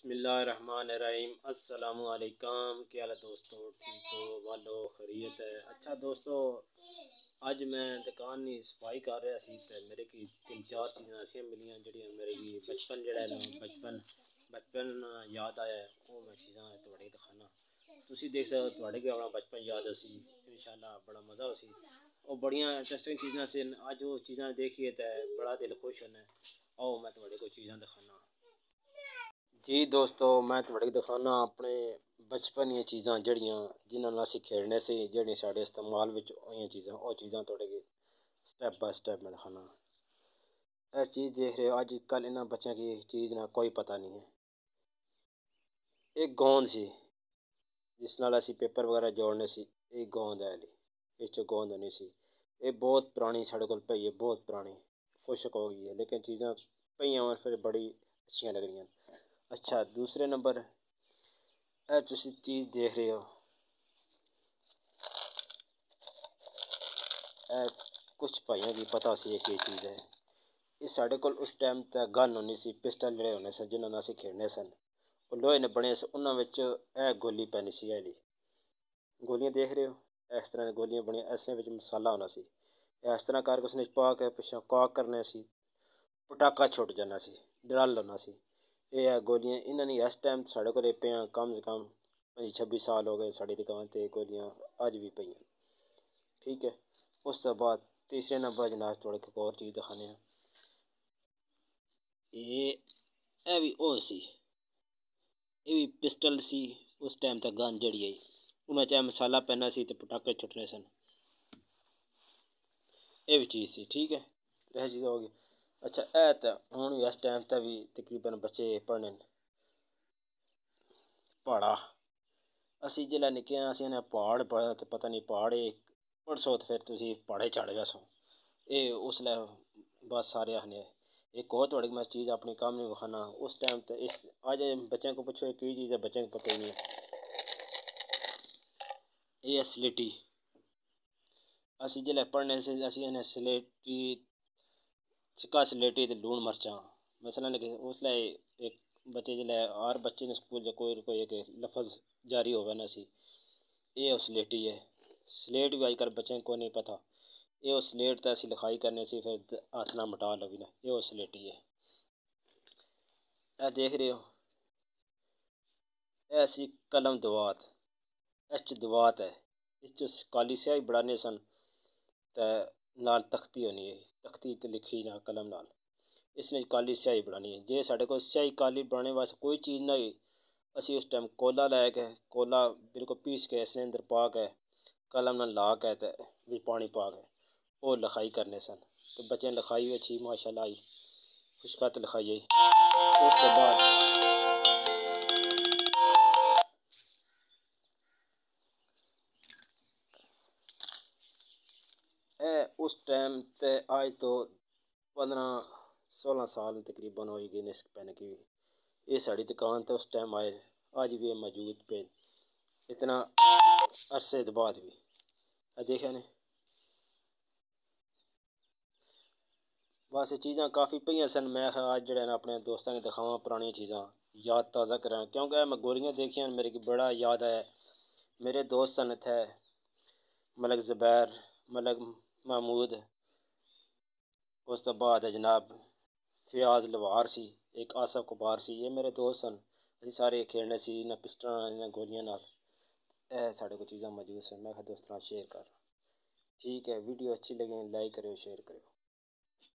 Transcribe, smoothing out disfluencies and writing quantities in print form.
बिस्मिल्लाहिर्रहमानिर्रहीम। अस्सलामु अलैकुम। क्या हाल है दोस्तों? ठीक हो? वालो खैरियत है? अच्छा दोस्तों, अज मैं दुकान की सफाई कर रहा सी ते मेरे की 3-4 चीज़ां ऐसियां मिलियां जिहड़ियां मेरे की बचपन जिहड़ा ना बचपन याद आया वो मैं चीज़ां तुहाडे दिखाना। तुसीं देख सकदे हो तुहाडे भी अपना बचपन याद होसी, इंशाअल्लाह बड़ा मज़ा होसी। और बड़ियां इंटरेस्टिंग चीज़ां सन। अज वो चीज़ां देखिए तो बड़ा दिल खुश होना। आओ मैं तुहाडे को चीज़ां दिखाना। जी दोस्तों, मैं तुहाडे दिखाना अपने बचपन दी चीज़ां जड़ियां जिन्हां नाल असीं खेडने से जड़ियां साढ़े इस्तेमाल विच होईयां चीज़ां वो चीज़ां तुहाडे गी स्टैप बाय स्टैप मैं दिखाना। यह चीज़ देख रहे हो अजकल इन्हां बच्चों की चीज़ ना कोई पता नहीं है। एक गोंद सी जिस नाल असीं पेपर वगैरह जोड़ने सी, एक गोंद है इस च गोंद होनी सी। ये बहुत पुरानी साढ़े कोल पई है, बहुत पुरानी खुशक हो गई है, लेकिन चीज़ां पईयां होन फिर बड़ी अच्छियां लग रही। अच्छा दूसरे नंबर यह तुसीं चीज़ देख रहे हो, यह कुछ भाइयों की पता सी एक चीज़ है। ये साढ़े कोल उस टाइम ते गन होनी सी, पिस्टल जिहड़े होने सन जिन्हां नाल असीं खेडने सन। वो लोहे ने बने सन, उन्हां विच यह गोली पैनी सी। यह गोलियां देख रहे हो, इस तरह की गोलियां बनी, इसने विच मसाला होना सी। इस तरह करके उसने पा के पिछों कॉक करने सी, पटाका छुट जाना सी, दड़ल होना सी। ये है गोलियां। इन्हां दी इस टाइम साढ़े कोल पियां कम से कम 26 साल हो गए साड़ी दुकान ते गोलियां अज भी पईयां। ठीक है, उस तो बाद तीसरे नंबर जनाब थोड़े एक और चीज़ दिखाने हैं। ये भी ओ सी, ये भी पिस्टल सी। उस टाइम तक गन जड़ी आई उन्हें चाहे मसाला पैना सी ते पटाके छुटने सन। ये भी चीज़ सी। ठीक है, यह चीज़ हो गई। अच्छा है तो हुण इस टाइम ते भी तकरीबन बच्चे पढ़ने पहाड़ा। असीं जिसलै निक्के असीं इन्हें पहाड़ पढ़े तो पता नहीं पहाड़ पढ़सो तो फिर तुसीं पहाड़े चढ़ गसो। ये उसलै बस सारे आखने। एक और थोड़ी मैं चीज़ अपनी कम नहीं विखाना। उस टाइम ते इस अज बच्चों को पुछो की चीज़ है, बच्चों को पता ही नहीं है। ये है स्लेटी। असीं जिसलै पढ़ने से असीं इन्हें स्लेटी सिक्का स्लेटी ते लून मरचां मसलन उसलै एक बच्चे जिसलै हर बच्चे ने स्कूल कोई एक लफज जारी होवे ना सी। ये स्लेटी है। स्लेट भी अजकल बच्चों को नहीं पता। ये स्लेट ते असीं लिखाई करने से फिर हथ ना मिटा लवी ना, ये स्लेटी है। यह देख रहे हो, यह सी कलम दवात। इस च दवात है, इस च काली स्याही बढ़ाने सन ते नाल तख्ती होनी है, तख्ती ते लिखी ना कलम नाल। इसने काली स्याही बढ़ानी है। जे साढ़े को स्याही काली बढ़ाने वास्ते कोई चीज़ ना हुई, असीं उस टाइम कोला लै के कोला बिल्कुल पीस के इसने अंदर पा के कलम नाल ला के ते पानी पा के वो लिखाई करने सन। तो बच्चें लिखाई अच्छी माशाल्लाह आई, खुशखत लिखाई आई। उस तो बाद उस टाइम ते आज तो 15-16 साल तकरीबन हो गए इस पेन की। ये साड़ी दुकान तो उस टाइम आए, आज भी मौजूद पे इतना अरसे बाद भी देखा ने। बस चीज़ां काफ़ी पईयां सन। मैं अज जड़े अपने दोस्तों को दिखावां पुरानी चीज़ां, याद ताज़ा करां, क्योंकि मैं गोलियां देखियां मेरे की बड़ा याद आया। मेरे दोस्त सन इत्थै मलक ज़ुबैर, मलक महमूद, उस तो बाद जनाब फयाज लवार सी, एक आसफ कुबार सी। ये मेरे दोस्त सन। असीं सारे खेलने सी इन्हां पिस्टलां इन्हां गोलियां नाल। साढ़े को चीज़ां मौजूद सन। मैं दोस्तों शेयर कर। ठीक है, वीडियो अच्छी लगी लाइक करो शेयर करो।